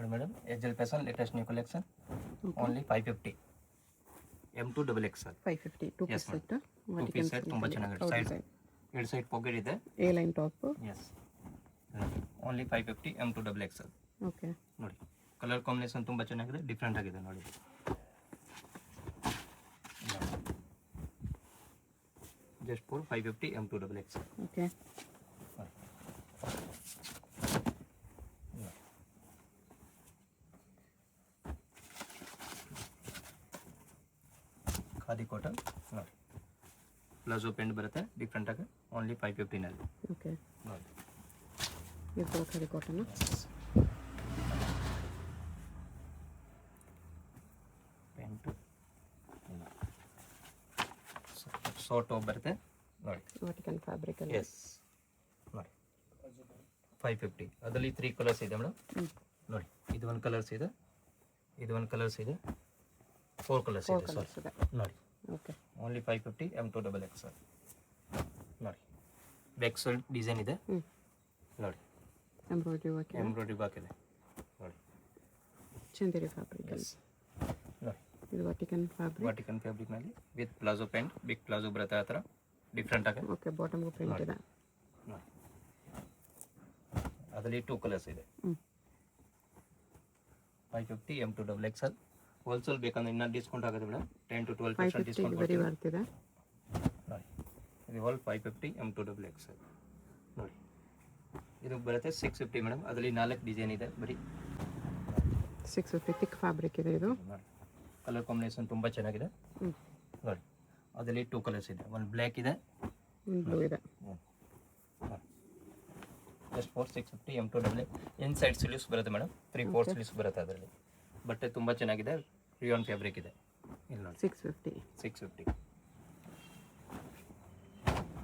ನೋಡಿ ಮೇಡಮ್ ಎಜಲ್ ಪ್ಯಾಸನ್ latest new collection only 550 M2 double XL 550 two piece set two piece set ತುಂಬ ಚೆನ್ನಾಗಿದೆ ಸೈಡ್ ಎರಡು ಸೈಡ್ ಪಾಕೆಟ್ ಇದೆ ಎ ಲೈನ್ ಟಾಪ್ ಎಸ್ only 550 M2 double XL okay ನೋಡಿ ಕಲರ್ ಕಾಂಬಿನೇಷನ್ ತುಂಬ ಚೆನ್ನಾಗಿದೆ ಡಿಫ್ರೆಂಟ್ ಆಗಿದೆ ನೋಡಿ just for 550 M2 double XL okay khadi cotton ನೋಡಿ ಪ್ಲಾಜೋ ಪೆಂಟ್ ಬರುತ್ತೆ ಡಿಫ್ರೆಂಟ್ ಆಗಿ ಓನ್ಲಿ 550 ನಲ್ಲಿ ಓಕೆ ನೋಡಿ ಇದು ಕೂಡ ಖಾದಿ ಕಾಟನ್ ಪೆಂಟ್ ಶಾರ್ಟ್ ಟಾಪ್ ಬರುತ್ತೆ ನೋಡಿ ವರ್ಟಿಕಲ್ ಫ್ಯಾಬ್ರಿಕ್ ಅಲ್ಲಿ ಎಸ್ ನೋಡಿ 550 ಅದರಲ್ಲಿ 3 ಕಲರ್ಸ್ ಇದೆ ಮೇಡಮ್ ನೋಡಿ ಇದು ಒಂದು ಕಲರ್ಸ್ ಇದೆ ಇದು ಒಂದು ಕಲರ್ಸ್ ಇದೆ 4 ಕಲರ್ಸ್ ಇದೆ ಸರ್ ನೋಡಿ okay only 550 M2 double XL ನೋಡಿ ಬ್ಯಾಕ್ ಸೈಡ್ ಡಿಸೈನ್ ಇದೆ ನೋಡಿ ಎಂಬ್ರಾಯ್ಡ್ರಿ ವರ್ಕ್ ಇದೆ ನೋಡಿ ಚಂದೇರಿ ಫ್ಯಾಬ್ರಿಕ್ ಎಸ್ ನೋಡಿ ಇದು ವರ್ಟಿಕಲ್ ಫ್ಯಾಬ್ರಿಕ್ ನಲ್ಲಿ with palazzo pant big palazzo ಬರುತ್ತೆ ಆ ಥರ ಡಿಫ್ರೆಂಟ್ ಆಗಿ ಓಕೆ ಬಾಟಮ್ ಪ್ರಿಂಟ್ ಇದೆ ನೋಡಿ ಅದರಲ್ಲಿ 2 ಕಲರ್ಸ್ ಇದೆ 550 M2 ಡಬಲ್ XL ಹೋಲ್ಸೇಲ್ ಬೇಕಂದ್ರೆ ಇನ್ನೂ ಡಿಸ್ಕೌಂಟ್ ಆಗುತ್ತೆ ಮೇಡಮ್ 10 to 12% ಡಿಸ್ಕೌಂಟ್ ವೆರಿ ಬರ್ತಿದೆ ನೋಡಿ ಇದು ಆಲ್ 550 M2 ಡಬಲ್ XL ನೋಡಿ ಇದು ಬರುತ್ತೆ 650 ಮೇಡಮ್ ಅದರಲ್ಲಿ 4 ಡಿಸೈನ್ ಇದೆ ಬರೀ 650 ಥಿಕ್ ಫ್ಯಾಬ್ರಿಕ್ ಇದೆ ಇದು ನೋಡಿ ಕಲರ್ ಕಾಂಬಿನೇಷನ್ ತುಂಬ ಚೆನ್ನಾಗಿದೆ ನೋಡಿ ಅದರಲ್ಲಿ 2 ಕಲರ್ಸ್ ಇದೆ ಒಂದು ಬ್ಲ್ಯಾಕ್ ಇದೆ ಬ್ಲೂ ಇದೆ just for 650 M2 double inside sleeves ಬರುತ್ತೆ ಮೇಡಮ್ 3/4 ಸ್ಲೀವ್ಸ್ ಬರುತ್ತೆ ಅದರಲ್ಲಿ ಬಟ್ಟೆ ತುಂಬ ಚೆನ್ನಾಗಿದೆ ರಿಯಾನ್ ಫ್ಯಾಬ್ರಿಕ್ ಇದೆ ಇಲ್ಲ ನೋಡಿ 650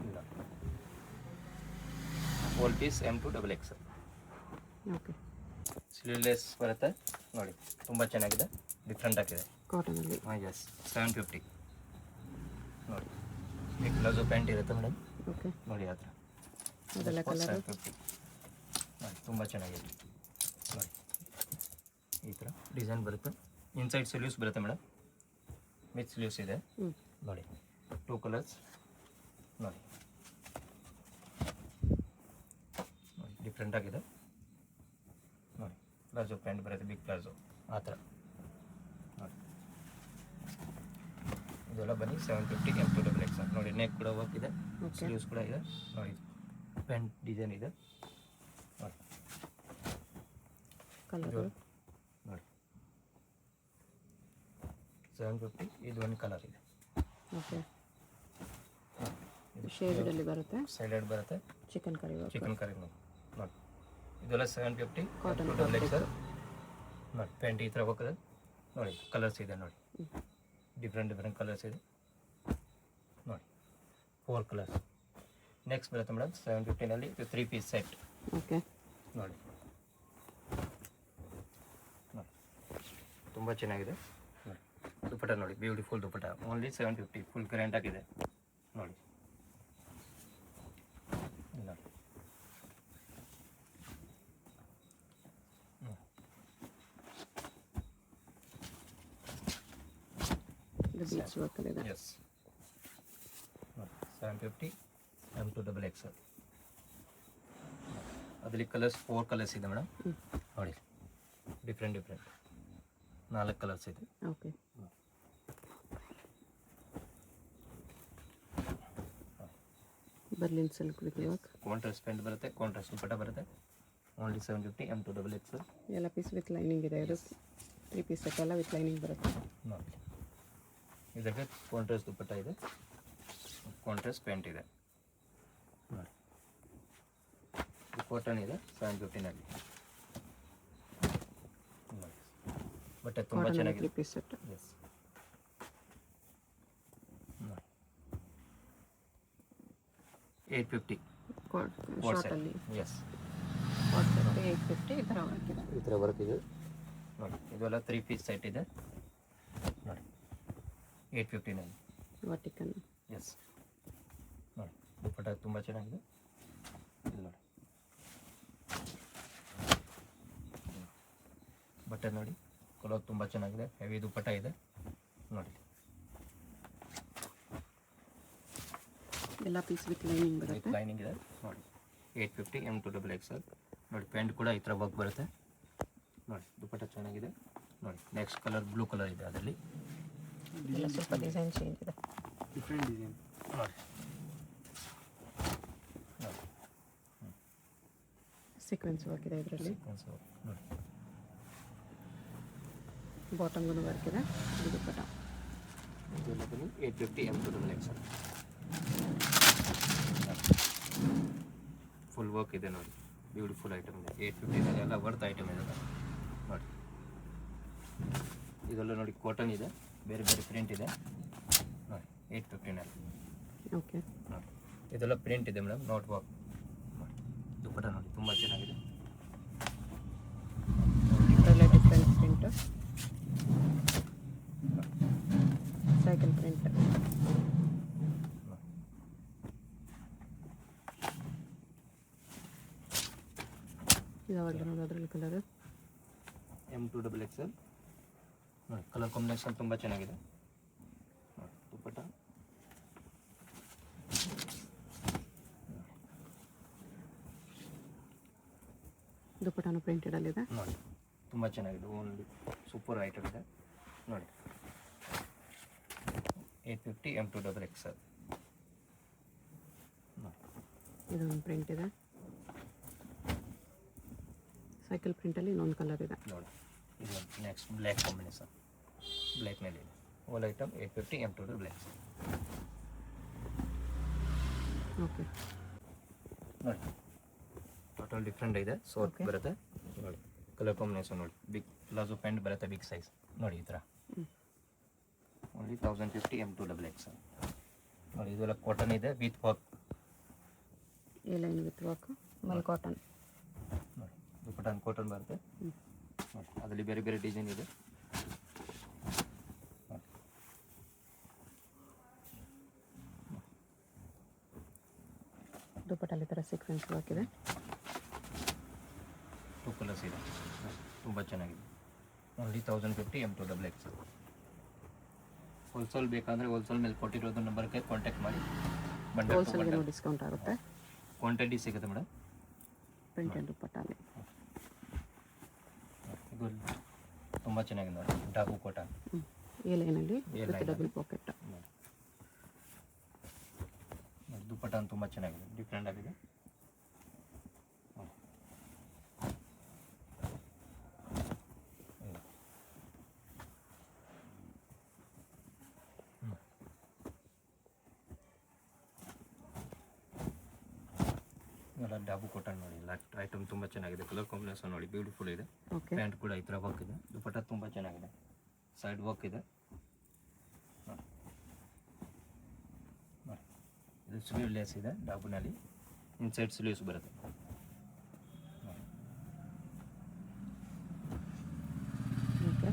ಇಲ್ಲ whole piece M2 double XL okay sleeveless ಬರುತ್ತೆ ನೋಡಿ ತುಂಬ ಚೆನ್ನಾಗಿದೆ ಡಿಫ್ರೆಂಟ್ ಆಗಿದೆ ಕಾಟನಲ್ಲಿ ಹಾಂ ಎಸ್ 750 ನೋಡಿ ಈ ಪ್ಲಾಜೋ ಪ್ಯಾಂಟ್ ಇರುತ್ತೆ ಮೇಡಮ್ ಓಕೆ ನೋಡಿ ಆ ಥರ ಅದೆಲ್ಲ ಕಲರ್ 750 ನೋಡಿ ತುಂಬ ಚೆನ್ನಾಗಿದೆ ನೋಡಿ ಈ ಥರ ಡಿಸೈನ್ ಬರುತ್ತೆ ಇನ್ಸೈಡ್ ಸ್ಲೀವ್ಸ್ ಬರುತ್ತೆ ಮೇಡಮ್ ವಿತ್ ಸ್ಲೀವ್ಸ್ ಇದೆ ನೋಡಿ 2 ಕಲರ್ಸ್ ನೋಡಿ ನೋಡಿ ಡಿಫ್ರೆಂಟ್ ಆಗಿದೆ ನೋಡಿ ಪ್ಲಾಜೋ ಪ್ಯಾಂಟ್ ಬರುತ್ತೆ ಬಿಗ್ ಪ್ಲಾಜೋ ಆ ಥರ ನೋಡಿ ಇದೆಲ್ಲ ಬನ್ನಿ 750 M2 ಡಬಲ್ XL ನೋಡಿ ನೆಕ್ ಕೂಡ ವರ್ಕ್ ಇದೆ ಸ್ಲೀವ್ಸ್ ಕೂಡ ಇದೆ ನೋಡಿ ಪ್ಯಾಂಟ್ ಡಿಸೈನ್ ಇದೆ ನೋಡಿ ಕಲರ್ ನೋಡಿ 750 ಇದು ಒಂದು ಕಲರ್ ಇದೆ ಓಕೆ ಇದು ಶೇಡಲ್ಲಿ ಬರುತ್ತೆ ಸೈಡೆಡ್ ಬರುತ್ತೆ ಚಿಕನ್ ಕರಿ ನೋಡಿ ಇದೆಲ್ಲ 750 ಕಾಟನ್ ಡಬಲ್ XL ನೋಡಿ ಪ್ಯಾಂಟ್ ಈ ಥರ ಹೋಗ್ತದೆ ನೋಡಿ ಕಲರ್ಸ್ ಇದೆ ನೋಡಿ ಡಿಫ್ರೆಂಟ್ ಕಲರ್ಸ್ ಇದೆ ನೋಡಿ 4 ಕಲರ್ಸ್ ನೆಕ್ಸ್ಟ್ ಬರುತ್ತೆ ಮೇಡಮ್ 750ನಲ್ಲಿ ಇದು 3 ಪೀಸ್ ಸೆಟ್ ಓಕೆ ನೋಡಿ ನೋಡಿ ತುಂಬ ಚೆನ್ನಾಗಿದೆ ನೋಡಿ ದುಪಟ್ಟ ನೋಡಿ beautiful dupatta only 750 full grand ಆಗಿದೆ ನೋಡಿ ನೋಡಿ ಇದು ಬೀಚ್ ವರ್ಕ್ ಇದೆ ಎಸ್ 750 M2 ಡಬಲ್ XL ಅದರಲ್ಲಿ ಕಲರ್ಸ್ 4 ಕಲರ್ಸ್ ಇದೆ ಮೇಡಮ್ ನೋಡಿ ಡಿಫ್ರೆಂಟ್ 4 ಕಲರ್ಸ್ ಇದೆ okay Berlin silk with work contrast pant ಬರುತ್ತೆ ಕಾಂಟ್ರಾಸ್ಟ್ ದುಪಟ್ಟ ಬರುತ್ತೆ ಓನ್ಲಿ 750 M2 ಡಬಲ್ XL ಎಲ್ಲ ಪೀಸ್ ವಿತ್ ಲೈನಿಂಗ್ ಇದೆ ಇದು 3 ಪೀಸ್ ಸೆಟ್ ಎಲ್ಲ ವಿತ್ ಲೈನಿಂಗ್ ಬರುತ್ತೆ ನೋಡಿ ಇದಕ್ಕೆ ಕಾಂಟ್ರಾಸ್ಟ್ ದುಪಟ್ಟ ಇದೆ ಕಾಂಟ್ರಾಸ್ಟ್ ಪ್ಯಾಂಟ್ ಇದೆ ನೋಡಿ ಕಾಟನ್ ಇದೆ 750ನಲ್ಲಿ ನೋಡಿ ಬಟ್ಟೆ ತುಂಬ ಚೆನ್ನಾಗಿದೆ 3 ಪೀಸ್ ಸೆಟ್ ಎಸ್ ನೋಡಿ 850 ಶಾರ್ಟ್ ಅಲ್ಲಿ ಎಸ್ ಶಾರ್ಟ್ ಸೆಟ್ 850 ಈ ಥರ ವರ್ಕ್ ಇದೆ ಈ ಥರ ವರ್ಕ್ ಇದೆ ನೋಡಿ ಇದೆಲ್ಲ 3 ಪೀಸ್ ಸೆಟ್ ಇದೆ ನೋಡಿ 850ನಲ್ಲಿ ವರ್ಟಿಕಲ್ ಎಸ್ ನೋಡಿ ದುಪಟ್ಟ ತುಂಬ ಚೆನ್ನಾಗಿದೆ ಇಲ್ಲಿ ನೋಡಿ ಬಟ್ಟೆ ನೋಡಿ ಕಲರ್ ತುಂಬ ಚೆನ್ನಾಗಿದೆ, ಹೆವಿ ದುಪ್ಪಟ್ಟ ಇದೆ ನೋಡಿ. ಎಲ್ಲ ಪೀಸ್ ವಿತ್ ಲೈನಿಂಗ್ ವಿತ್ ಬರುತ್ತೆ. ಲೈನಿಂಗ್ ಇದೆ ನೋಡಿ. 850 M2XL ನೋಡಿ. ಪ್ಯಾಂಟ್ ಕೂಡ ಈ ಥರ ವರ್ಕ್ ಬರುತ್ತೆ ನೋಡಿ. ದುಪ್ಪಟ್ಟ ಚೆನ್ನಾಗಿದೆ ನೋಡಿ. ನೆಕ್ಸ್ಟ್ ಕಲರ್ ಬ್ಲೂ ಕಲರ್ ಇದೆ, ಅದರಲ್ಲಿ ಎಲ್ಲ ಸ್ವಲ್ಪ ಡಿಸೈನ್ ಚೇಂಜ್ ಇದೆ ಡಿಫ್ರೆಂಟ್ ಡಿಸೈನ್ ನೋಡಿ ನೋಡಿ. ಸೀಕ್ವೆನ್ಸ್ ವರ್ಕ್ ಇದೆ ಇದರಲ್ಲಿ. ಸೀಕ್ವೆನ್ಸ್ ನೋಡಿ. ಬಾಟಮ್ಗೂ ವರ್ಕ್ ಇದೆ. ಇದು ದುಪ್ಪಟ್ಟ. ಇದೆಲ್ಲ ಬನ್ನಿ 850 M2XL ಫುಲ್ ವರ್ಕ್ ಇದೆ ನೋಡಿ. ಬ್ಯೂಟಿಫುಲ್ ಐಟಮ್ ಇದೆ. 850 ಇದೆ, ಎಲ್ಲ ವರ್ತ್ ಐಟಮ್ ಇದೆ ನೋಡಿ. ಇದೆಲ್ಲ ನೋಡಿ ಕಾಟನ್ ಇದೆ, ಬೇರೆ ಬೇರೆ ಪ್ರಿಂಟ್ ಇದೆ ನೋಡಿ. 850ನಲ್ಲಿ ಓಕೆ. ನೋಡಿ. ಇದೆಲ್ಲ ಪ್ರಿಂಟ್ ಇದೆ ಮೇಡಮ್, ನಾಟ್ ವರ್ಕ್ ನೋಡಿ. ದುಪ್ಪಟ್ಟ ನೋಡಿ ತುಂಬ ಚೆನ್ನಾಗಿದೆ. ಇದರಲ್ಲೇ ಡಿಫ್ರೆಂಟ್ ಪ್ರಿಂಟ್, ಸೈಕಲ್ ಪ್ರಿಂಟ್. ಇದಾವಾಗಲೇ ನೋಡಿ ಅದರಲ್ಲಿ ಕಲರ್ M2XL ನೋಡಿ. ಕಲರ್ ಕಾಂಬಿನೇಷನ್ ತುಂಬ ಚೆನ್ನಾಗಿದೆ ನೋಡಿ. ದುಪ್ಪಟ್ಟ ದುಪ್ಪಟ್ಟನು ಪ್ರಿಂಟೆಡಲ್ಲಿದೆ ನೋಡಿ. ತುಂಬ ಚೆನ್ನಾಗಿದೆ, ಓನ್ಲಿ ಸೂಪರ್ ಐಟಮ್ ಇದೆ ನೋಡಿ. 850 M2XL ನೋಡಿ. ಇದೊಂದು ಪ್ರಿಂಟ್ ಇದೆ. ಸೈಕಲ್ ಪ್ರಿಂಟಲ್ಲಿ ಇನ್ನೊಂದು ಕಲರ್ ಇದೆ ನೋಡಿ. ಇದು ನೆಕ್ಸ್ಟ್ ಬ್ಲ್ಯಾಕ್ ಕಾಂಬಿನೇಷನ್, ಬ್ಲ್ಯಾಕ್ನಲ್ಲಿ ಇದೆ. ಓಲ್ ಐಟಮ್ 850 M2XL ಓಕೆ. ನೋಡಿ. ಟೋಟಲ್ ಡಿಫ್ರೆಂಟ್ ಇದೆ, ಸೋರ್ಟ್ Okay. ಬರುತ್ತೆ ನೋಡಿ. ಕಲರ್ ಕಾಂಬಿನೇಷನ್ ನೋಡಿ. ಬಿಗ್ ಪ್ಲಾಜೋ ಪ್ಯಾಂಟ್ ಬರುತ್ತೆ, ಬಿಗ್ ಸೈಜ್ ನೋಡಿ. ಈ ಥರ ಓನ್ಲಿ 1050 M2XL ನೋಡಿ. ಇದೆಲ್ಲ ಕಾಟನ್ ಇದೆ with work A line with work, mul cotton. ನೋಡಿ. ದುಪ್ಪಟ್ಟ ಕಾಟನ್ ಬರುತ್ತೆ ನೋಡಿ. ಅದರಲ್ಲಿ ಬೇರೆ ಬೇರೆ ಡಿಸೈನ್ ಇದೆ ನೋಡಿ. ದುಪ್ಪಟ್ಟಲ್ಲಿ ಥರ ಸೀಕ್ವೆನ್ಸ್ ವರ್ಕ್ ಇದೆ. 2 ಕಲರ್ಸ್ ಇದೆ ನೋಡಿ. ತುಂಬ ಚೆನ್ನಾಗಿದೆ. Only 1050 M2XL. ಹೋಲ್ಸೇಲ್ ಬೇಕಂದರೆ ಹೋಲ್ಸೇಲ್ ಮೇಲೆ ಕೊಟ್ಟಿರೋದು ನಂಬರ್ಗೆ ಕಾಂಟ್ಯಾಕ್ಟ್ ಮಾಡಿ. ಬಂಡಲ್ ಟು ಹೋಲ್ಸೇಲ್ಗೆ ಬಂಡಲ್ ಡಿಸ್ಕೌಂಟ್ ಆಗುತ್ತೆ. ಕ್ವಾಂಟಿಟಿ ಸಿಗುತ್ತೆ ಮೇಡಮ್. ಪ್ರಿಂಟೆಡ್ ದುಪ್ಪಟ್ಟಲ್ಲಿ ಇದು ತುಂಬ ಚೆನ್ನಾಗಿದೆ ನೋಡಿ. ಡಾಬು ಕೋಟ ಎ ಲೈನಲ್ಲಿ A with line double pocket. ನೋಡಿ. ದುಪ್ಪಟ್ಟ ತುಂಬ ಚೆನ್ನಾಗಿದೆ, ಡಿಫ್ರೆಂಟ್ ಆಗಿದೆ ನೋಡಿ. ಎಲ್ಲ ಡಾಬು ಕಾಟನ್ ನೋಡಿ. ಎಲ್ಲ ಐಟಮ್ ತುಂಬ ಚೆನ್ನಾಗಿದೆ. ಕಲರ್ ಕಾಂಬಿನೇಷನ್ ನೋಡಿ, ಬ್ಯೂಟಿಫುಲ್ ಇದೆ. ಓಕೆ. ಪ್ಯಾಂಟ್ ಕೂಡ ಈ ಥರ ವರ್ಕ್ ಇದೆ. ದುಪ್ಪಟ್ಟ ತುಂಬ ಚೆನ್ನಾಗಿದೆ, ಸೈಡ್ ವರ್ಕ್ ಇದೆ ನೋಡಿ. ನೋಡಿ. ಇದು ಸ್ಲೀವ್ ಲೇಸ್ ಇದೆ ಡಾಬುನಲ್ಲಿ, ಇನ್ಸೈಡ್ ಸ್ಲೀವ್ಸ್ ಬರುತ್ತೆ ನೋಡಿ. ಓಕೆ.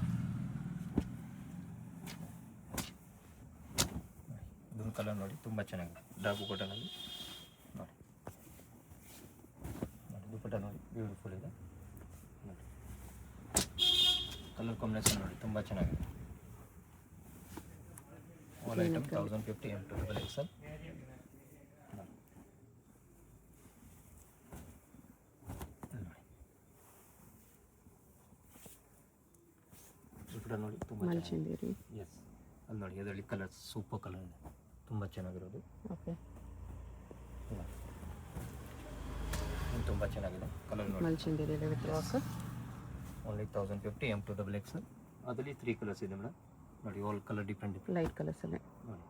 ಇದೊಂದು ಕಲರ್ ನೋಡಿ, ತುಂಬ ಚೆನ್ನಾಗಿದೆ. ಡಾಬು ಕಾಟನಲ್ಲಿ ನೋಡಿ. ನೋಡಿ. ದುಪ್ಪಟ್ಟ ನೋಡಿ, ಬ್ಯೂಟಿಫುಲ್ ಇದೆ ನೋಡಿ. ಕಲರ್ ಕಾಂಬಿನೇಷನ್ ನೋಡಿ, ತುಂಬ ಚೆನ್ನಾಗಿದೆ. ಓಲ್ ಐಟಮ್ 1050 M2XL ನೋಡಿ. ದುಪ್ಪಟ್ಟ ನೋಡಿ, ತುಂಬ ಚೆನ್ನಾಗಿದೆ. ಮಲ್ಚಿಂದಿರಿ. ಎಸ್, ಅಲ್ಲಿ ನೋಡಿ. ಅದರಲ್ಲಿ ಕಲರ್ ಸೂಪರ್ ಕಲರ್ ಇದೆ, ತುಂಬ ಚೆನ್ನಾಗಿರೋದು. ಓಕೆ. ತುಂಬ ಚೆನ್ನಾಗಿದೆ ಕಲರ್ ನೋಡಿ. ಮಲ್ಚಿಂದಿರಿ ವಿತ್ ವರ್ಕ್. Only 1050 M2XL. ಅದರಲ್ಲಿ 3 ಕಲರ್ಸ್ ಇದೆ ಮೇಡಮ್ ನೋಡಿ. ಆಲ್ ಕಲರ್ ಡಿಫ್ರೆಂಟ್ ಲೈಟ್ ಕಲರ್ಸಲ್ಲೇ ನೋಡಿ.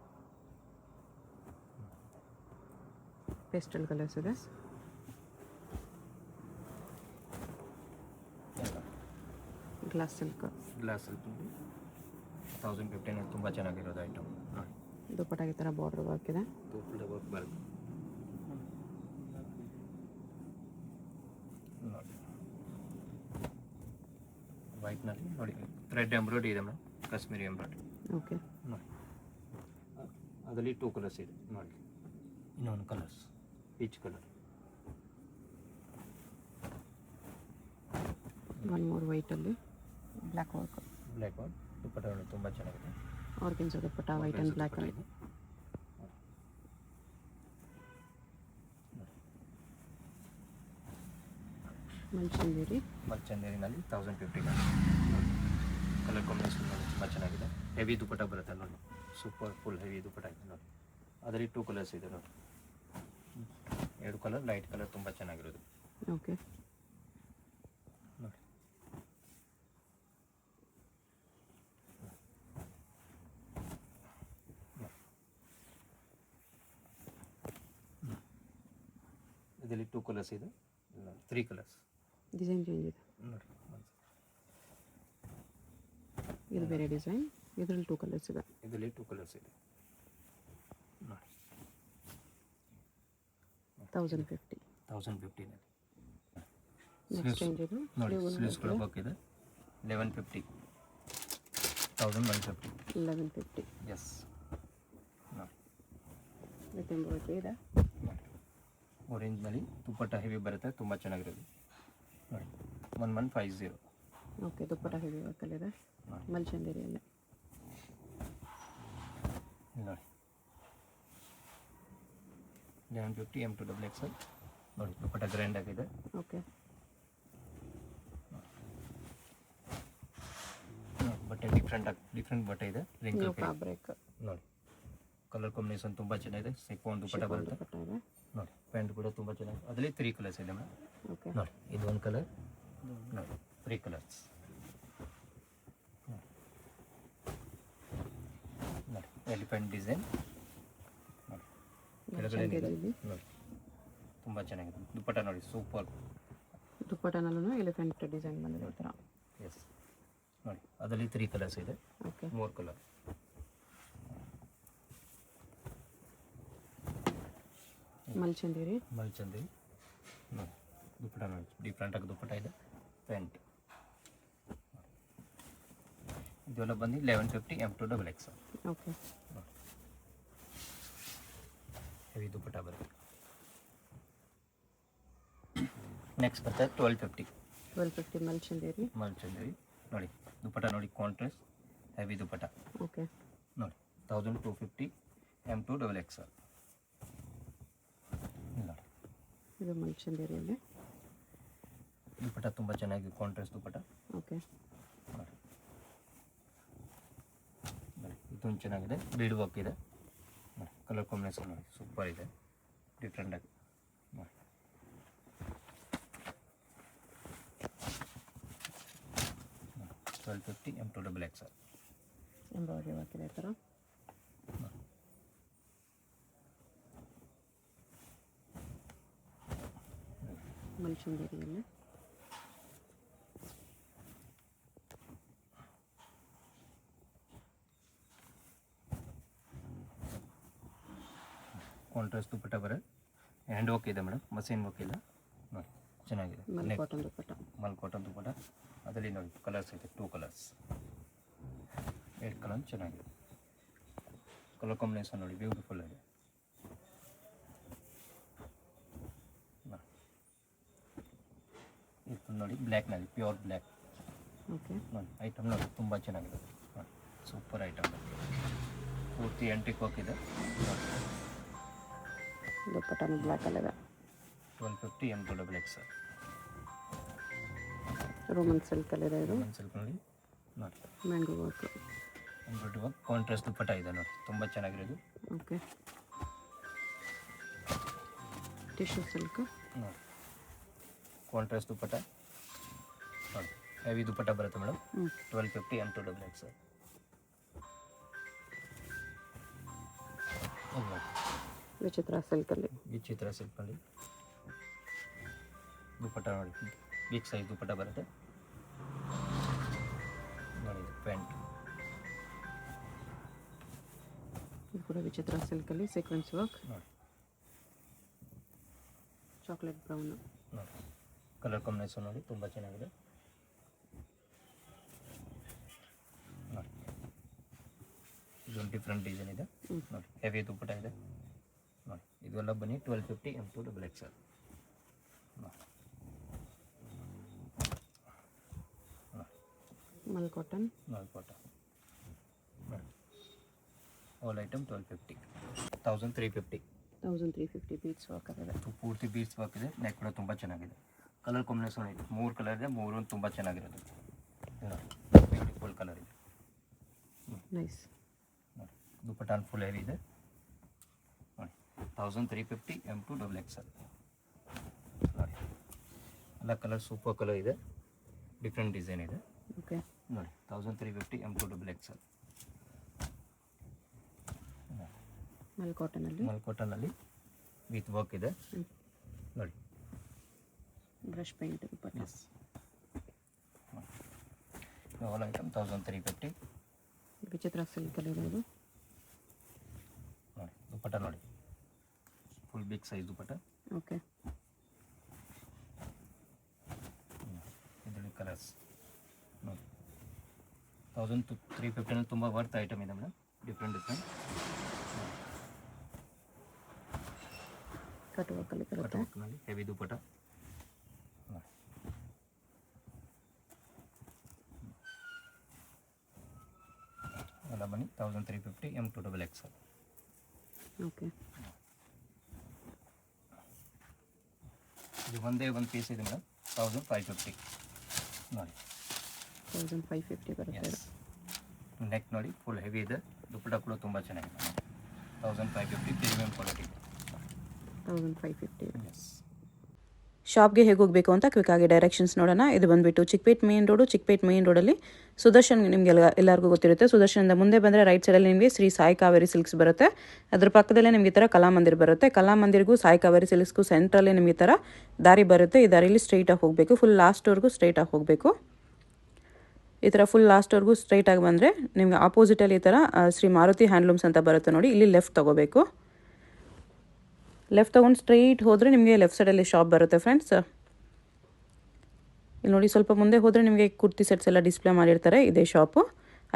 ಪೇಸ್ಟಲ್ ಕಲರ್ಸ್ ಇದೆ. Glass silk. ಗ್ಲಾಸ್ ಸ್ವಲ್ಪ 1050 ತುಂಬ ಚೆನ್ನಾಗಿರೋದು ಐಟಮ್ ನೋಡಿ. ದುಪ್ಪಟ್ಟಾಗಿ ಥರ ಬಾರ್ಡರ್ ವರ್ಕ್ ಇದೆ. ದುಪ್ಪಟ್ಟ ವರ್ಕ್ ಬರುತ್ತೆ ನೋಡಿ. ವೈಟ್ನಲ್ಲಿ ನೋಡಿ. ಥ್ರೆಡ್ ಎಂಬ್ರಾಯ್ಡ್ರಿ ಇದೆ ಮೇಡಮ್, ಕಾಶ್ಮೀರಿ ಎಂಬ್ರಾಯ್ಡ್ರಿ ಓಕೆ. ನೋಡಿ. ಅದರಲ್ಲಿ 2 ಕಲರ್ಸ್ ಇದೆ ನೋಡಿ. ಇನ್ನೊಂದು ಕಲರ್ಸ್ ಪೀಚ್ ಕಲರ್. 1 more ವೈಟಲ್ಲಿ. Black work, black work dupatta ನೋಡಿ ತುಂಬ ಚೆನ್ನಾಗಿದೆ. ಆರ್ಗೆನ್ಸಾ ದುಪ್ಪಟ್ಟ ವೈಟ್ ಆ್ಯಂಡ್ ಬ್ಲ್ಯಾಕಲ್ಲಿ. ಮಲ್ಚಂದೇರಿ ಮಲ್ಚಂದೇರಿನಲ್ಲಿ 1050 ಕಲರ್ ಕಾಂಬಿನೇಷನ್ ನೋಡಿ ತುಂಬ ಚೆನ್ನಾಗಿದೆ. ಹೆವಿ ದುಪ್ಪಟ್ಟ ಬರುತ್ತೆ ನೋಡಿ, ಸೂಪರ್ ಫುಲ್ ಹೆವಿ ದುಪ್ಪಟ್ಟ ಇದೆ ನೋಡಿ. ಅದರಲ್ಲಿ 2 ಕಲರ್ಸ್ ಇದೆ ನೋಡಿ, 2 ಕಲರ್ ಲೈಟ್ ಕಲರ್ ತುಂಬ ಚೆನ್ನಾಗಿರೋದು ಓಕೆ. ನೋಡಿ. ಇದರಲ್ಲಿ 2 ಕಲರ್ಸ್ ಇದೆ, 3 ಕಲರ್ಸ್ ಡಿಸೈನ್ ಚೇಂಜ್ ಇದೆ ನೋಡಿ. ಇದು ಬೇರೆ ಡಿಸೈನ್, ಇದರಲ್ಲಿ 2 ಕಲರ್ಸ್ ಇದೆ. ಇದರಲ್ಲಿ 2 ಕಲರ್ಸ್ ಇದೆ ನೋಡಿ. 1050. 1050ನಲ್ಲಿ ನೆಕ್ಸ್ಟ್ ರೇಂಜ್ ಇದು ನೋಡಿ. ಸ್ಲೀವ್ಸ್ಗಳು ಇದೆ 1150, 1150. 1150 ಎಸ್ ನೋಡಿ. ವಿತ್ ಎಂಬ್ರಾಯ್ಡ್ರಿ ಇದೆ. ಆರೆಂಜ್ನಲ್ಲಿ ದುಪ್ಪಟ್ಟ ಹೆವಿ ಬರುತ್ತೆ, ತುಂಬ ಚೆನ್ನಾಗಿರೋದು ನೋಡಿ. 1150 ಓಕೆ. ದುಪ್ಪಟ್ಟ ಹೆವಿ ವರ್ಕಲ್ಲಿದೆ, ಮಲ್ಚಂದೇರಿಯಲ್ಲಿ ನೋಡಿ. 1150 M2 XXL ನೋಡಿ. ದುಪ್ಪಟ್ಟ ಗ್ರ್ಯಾಂಡ್ ಆಗಿದೆ. ಓಕೆ. ಬಟ್ಟೆ ಡಿಫ್ರೆಂಟ್ ಬಟ್ಟೆ ಇದೆ. ರಿಂಕಲ್ ಫ್ಯಾಬ್ರಿಕ್ ನೋಡಿ. ಕಲರ್ ಕಾಂಬಿನೇಷನ್ ತುಂಬ ಚೆನ್ನಾಗಿದೆ. ಸಿಕ್ಕೋನ್ ದುಪ್ಪಟ್ಟ ಬರುತ್ತೆ ದುಪ್ಪಟ್ಟ ಇದೆ ನೋಡಿ. ಪ್ಯಾಂಟ್ ಕೂಡ ತುಂಬ ಚೆನ್ನಾಗಿದೆ. ಅದರಲ್ಲಿ 3 ಕಲರ್ಸ್ ಇದೆ ಮೇಡಮ್ ಓಕೆ. ನೋಡಿ. ಇದು ಒಂದು ಕಲರ್ ನೋಡಿ, 3 ಕಲರ್ಸ್ ನೋಡಿ. ಎಲಿಫೆಂಟ್ ಡಿಸೈನ್ ನೋಡಿ, ಕೆಳಗಡೆ ಮಲ್ಚಂದೇರಿಯಲ್ಲಿ ನೋಡಿ ತುಂಬ ಚೆನ್ನಾಗಿದೆ. ದುಪ್ಪಟ್ಟ ನೋಡಿ ಸೂಪರ್. ದುಪ್ಪಟ್ಟನಲ್ಲೂ ಎಲಿಫೆಂಟ್ ಡಿಸೈನ್ ಬಂದಿದೆ ಈ ಥರ. ಎಸ್ ನೋಡಿ. ಅದರಲ್ಲಿ 3 ಕಲರ್ಸ್ ಇದೆ, ಓಕೆ. 4 ಕಲರ್. ಮಲ್ಚಂದೇರಿ ಮಲ್ಚಂದಿ ನೋಡಿ. ದುಪ್ಪಟ್ಟ ನೋಡಿ, ಡಿಫ್ರೆಂಟಾಗಿ ದುಪ್ಪಟ್ಟ ಇದೆ. ಪ್ಯಾಂಟ್ ಇದೆಲ್ಲ ಬಂದು 1150 M2 XXL ಓಕೆ. ಹೆವಿ ದುಪ್ಪಟ್ಟ ಬರುತ್ತೆ. ನೆಕ್ಸ್ಟ್ ಬರ್ತದೆ 1250 1250 ಮಲ್ಚಂದೇರಿ ಮಲ್ಚಂದೇರಿ ನೋಡಿ. ದುಪ್ಪಟ್ಟ ನೋಡಿ, ಕಾಂಟ್ರಾಸ್ಟ್ ಹೆವಿ ದುಪ್ಪಟ್ಟ ಓಕೆ. ನೋಡಿ. 1250 M2 XXL ನೋಡಿ. ಇದು ಮಲ್ಚಂದೇರಿಯಲ್ಲಿ ದುಪ್ಪಟ್ಟ ತುಂಬ ಚೆನ್ನಾಗಿ ಕಾಂಟ್ರಾಸ್ಟ್ ದುಪ್ಪಟ್ಟ ಓಕೆ. ನೋಡಿ. ನೋಡಿ ಇದೊಂದು ಚೆನ್ನಾಗಿದೆ, ಬೀಡ್ ವರ್ಕ್ ಇದೆ ನೋಡಿ. ಕಲರ್ ಕಾಂಬಿನೇಷನ್ ನೋಡಿ ಸೂಪರ್ ಇದೆ, ಡಿಫ್ರೆಂಟಾಗಿ ನೋಡಿ. ನೋಡಿ 1250 M2 XXL ಎಂಬ್ರಾಯ್ಡ್ರಿ ವರ್ಕ್ ಇದೆ ಈ ಥರ. ಮಲ್ಚಂದೇರಿಯಲ್ಲಿ ಕಾಂಟ್ರಾಸ್ಟ್ ದುಪ್ಪಟ್ಟ ಬರುತ್ತೆ. ಹ್ಯಾಂಡ್ ವರ್ಕ್ ಇದೆ ಮೇಡಮ್, ಮಷೀನ್ ವರ್ಕ್ ಇಲ್ಲ ನೋಡಿ. ಚೆನ್ನಾಗಿದೆ. ಮಲ್ ಕಾಟನ್ ದುಪ್ಪಟ್ಟ. ಮಲ್ ಕಾಟನ್ ದುಪ್ಪಟ್ಟ. ಅದರಲ್ಲಿ ನೋಡಿ ಕಲರ್ಸ್ ಇದೆ, 2 ಕಲರ್ಸ್. 8 ಕಲರ್ ಚೆನ್ನಾಗಿದೆ. ಕಲರ್ ಕಾಂಬಿನೇಷನ್ ನೋಡಿ ಬ್ಯೂಟಿಫುಲ್ ಇದೆ. ಇದು ನೋಡಿ ಬ್ಲ್ಯಾಕ್ನಲ್ಲಿ, ಪ್ಯೂರ್ ಬ್ಲ್ಯಾಕ್ ಓಕೆ. ನೋಡಿ. ಐಟಮ್ ನೋಡಿ ತುಂಬ ಚೆನ್ನಾಗಿದೆ ನೋಡಿ, ಸೂಪರ್ ಐಟಮ್. ಪೂರ್ತಿ ಆಂಟಿಕ್ ವರ್ಕ್ ಇದೆ ನೋಡಿ. ದುಪ್ಪಟ್ಟನು ಬ್ಲ್ಯಾಕಲ್ಲಿದೆ. 1250 M2 XXL ರೋಮನ್ ಸಿಲ್ಕಲ್ಲಿದೆ ಇದು. ಸ್ವಲ್ಪ ನೋಡಿ ನೋಡಿ. Mango work embroidery work, contrast dupatta ಇದೆ ನೋಡಿ, ತುಂಬ ಚೆನ್ನಾಗಿರೋದು ಓಕೆ. ಟಿಶ್ಯೂ ಸಿಲ್ಕ್ ನೋಡಿ. ಕಾಂಟ್ರಾಸ್ಟ್ ದುಪ್ಪಟ್ಟ ನೋಡಿ, ಹೆವಿ ದುಪ್ಪಟ್ಟ ಬರುತ್ತೆ ಮೇಡಮ್. 1250 M2 XXL ನೋಡಿ. ವಿಚಿತ್ರ ಸಿಲ್ಕಲ್ಲಿ ವಿಚಿತ್ರ ಸಿಲ್ಕಲ್ಲಿ ದುಪ್ಪಟ್ಟ ನೋಡಿ, ಬಿಗ್ ಸೈಜ್ ದುಪ್ಪಟ್ಟ ಬರುತ್ತೆ ನೋಡಿ. ಪ್ಯಾಂಟ್ ಇದು ಕೂಡ ವಿಚಿತ್ರ ಸಿಲ್ಕಲ್ಲಿ ಸೀಕ್ವೆನ್ಸ್ ವರ್ಕ್ ನೋಡಿ. ಚಾಕ್ಲೇಟ್ ಬ್ರೌನ್ ನೋಡಿ. ಕಲರ್ ಕಾಂಬಿನೇಷನ್ ನೋಡಿ ತುಂಬ ಚೆನ್ನಾಗಿದೆ ನೋಡಿ. ಇದೊಂದು ಡಿಫ್ರೆಂಟ್ ಡಿಸೈನ್ ಇದೆ ನೋಡಿ, ಹೆವಿ ದುಪ್ಪಟ್ಟ ಇದೆ ನೋಡಿ. ಇದೆಲ್ಲ ಬನ್ನಿ 1250 M2 XXL ನೋಡಿ. Mul cotton. All item 1250, 1350. 1350 beads work ಆಗಿದೆ. ಪೂರ್ತಿ ಬೀಡ್ಸ್ ವರ್ಕ್ ಇದೆ. ನೆಕ್ ಕೂಡ ತುಂಬ ಚೆನ್ನಾಗಿದೆ. ಕಲರ್ ಕಾಂಬಿನೇಷನ್ ಇದೆ, 3 ಕಲರ್ ಇದೆ. 3 ತುಂಬ ಚೆನ್ನಾಗಿರೋದು. ಬ್ಯೂಟಿಫುಲ್ ಕಲರ್ ಇದೆ. ನೈಸ್. ದುಪಟ್ಟಾನ್ ಫುಲ್ ಹೆವಿ ಇದೆ. 1350 M2 XXL. ಎಲ್ಲ ಕಲರ್ ಸೂಪರ್ ಕಲರ್ ಇದೆ, ಡಿಫ್ರೆಂಟ್ ಡಿಸೈನ್ ಇದೆ. ಓಕೆ ನೋಡಿ 1350 M2 XXL. Mal ಕಾಟನಲ್ಲಿ with work ಇದೆ. ನೋಡಿ brush paint dupatta. All item 1350. ವಿಚಿತ್ರ ಸಿಲ್ಕಲ್ಲಿ ಇರೋದು. ನೋಡಿ ದುಪಟ್ಟ ನೋಡಿ, full big size dupatta. Okay ಇದರಲ್ಲಿ ಕಲರ್ಸ್ ನೋಡಿ 1350 ತುಂಬ ವರ್ತ್ ಐಟಮ್ ಇದೆ ಮೇಡಮ್. ಡಿಫ್ರೆಂಟ್ ಕಟ್ ವರ್ಕಲ್ಲಿ ಬರುತ್ತೆ. ಕಟ್ನಲ್ಲಿ ಹೆವಿ ದುಪಟ್ಟ. ಎಲ್ಲ ಬನ್ನಿ 1350 M2 XXL. ಓಕೆ ಇದು ಒಂದೇ ಒಂದು ಪೀಸ್ ಇದೆ ಮೇಡಮ್. 1550 ನೋಡಿ. 1550 ಬರುತ್ತೆ. ನೆಕ್ ನೋಡಿ ಫುಲ್ ಹೆವಿ ಇದೆ. ದುಪಟ್ಟ ಕೂಡ ತುಂಬ ಚೆನ್ನಾಗಿದೆ. 1550 ಪ್ರೀಮಿಯಂ ಕ್ವಾಲಿಟಿ. 1550. ಎಸ್. ಶಾಪ್ಗೆ ಹೇಗೆ ಹೋಗಬೇಕು ಅಂತ ಕ್ವಿಕ್ಕಾಗಿ ಡೈರೆಕ್ಷನ್ಸ್ ನೋಡೋಣ. ಇದು ಬಂದುಬಿಟ್ಟು ಚಿಕ್ಕಪೇಟ್ ಮೇನ್ ರೋಡಲ್ಲಿ ಸುದರ್ಶನ್, ನಿಮಗೆ ಎಲ್ಲರಿಗೂ ಗೊತ್ತಿರುತ್ತೆ. ಸುದರ್ಶನದಿಂದ ಮುಂದೆ ಬಂದರೆ ರೈಟ್ ಸೈಡಲ್ಲಿ ನಿಮಗೆ ಶ್ರೀ ಸಾಯಿ ಕಾವೇರಿ ಸಿಲ್ಕ್ಸ್ ಬರುತ್ತೆ. ಅದ್ರ ಪಕ್ಕದಲ್ಲೇ ನಿಮಗೆ ಈ ಥರ ಕಲಾಮಂದಿರ್ ಬರುತ್ತೆ. ಕಲಾಮಂದಿರ್ಗೂ ಸಾಯಿ ಕಾವೇರಿ ಸಿಲ್ಕ್ಸ್ಗೂ ಸೆಂಟ್ರಲ್ಲಿ ನಿಮಗೆ ಈ ಥರ ದಾರಿ ಬರುತ್ತೆ. ಈ ದಾರಿಲಿ ಸ್ಟ್ರೈಟಾಗಿ ಹೋಗಬೇಕು, ಫುಲ್ ಲಾಸ್ಟ್ವರೆಗೂ ಸ್ಟ್ರೈಟಾಗಿ ಹೋಗಬೇಕು. ಈ ಥರ ಫುಲ್ ಲಾಸ್ಟ್ವರೆಗೂ ಸ್ಟ್ರೈಟಾಗಿ ಬಂದರೆ ನಿಮಗೆ ಆಪೋಸಿಟಲ್ಲಿ ಈ ಥರ ಶ್ರೀ ಮಾರುತಿ ಹ್ಯಾಂಡ್ಲೂಮ್ಸ್ ಅಂತ ಬರುತ್ತೆ ನೋಡಿ. ಇಲ್ಲಿ ಲೆಫ್ಟ್ ತೊಗೋಬೇಕು. ಲೆಫ್ಟ್ ತೊಗೊಂಡು ಸ್ಟ್ರೈಟ್ ಹೋದರೆ ನಿಮಗೆ ಲೆಫ್ಟ್ ಸೈಡಲ್ಲಿ ಶಾಪ್ ಬರುತ್ತೆ ಫ್ರೆಂಡ್ಸ್. ಇಲ್ಲಿ ನೋಡಿ, ಸ್ವಲ್ಪ ಮುಂದೆ ಹೋದರೆ ನಿಮಗೆ ಕುರ್ತಿ ಸೆಟ್ಸ್ ಎಲ್ಲ ಡಿಸ್ಪ್ಲೇ ಮಾಡಿರ್ತಾರೆ. ಇದೇ ಶಾಪು.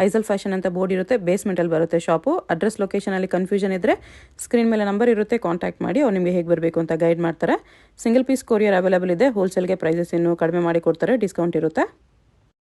ಐಸಲ್ ಫ್ಯಾಷನ್ ಅಂತ ಬೋರ್ಡ್ ಇರುತ್ತೆ, ಬೇಸ್ಮೆಂಟಲ್ಲಿ ಬರುತ್ತೆ ಶಾಪು. ಅಡ್ರೆಸ್ ಲೊಕೇಶನಲ್ಲಿ ಕನ್ಫ್ಯೂಷನ್ ಇದ್ದರೆ ಸ್ಕ್ರೀನ್ ಮೇಲೆ ನಂಬರ್ ಇರುತ್ತೆ, ಕಾಂಟ್ಯಾಕ್ಟ್ ಮಾಡಿ. ಅವ್ರು ನಿಮಗೆ ಹೇಗೆ ಬರಬೇಕು ಅಂತ ಗೈಡ್ ಮಾಡ್ತಾರೆ. ಸಿಂಗಲ್ ಪೀಸ್ ಕೊರಿಯರ್ ಅವೈಲೇಬಲ್ ಇದೆ. ಹೋಲ್ಸೇಲ್ಗೆ ಪ್ರೈಸಸ್ ಇನ್ನೂ ಕಡಿಮೆ ಮಾಡಿ ಕೊಡ್ತಾರೆ, ಡಿಸ್ಕೌಂಟ್ ಇರುತ್ತೆ.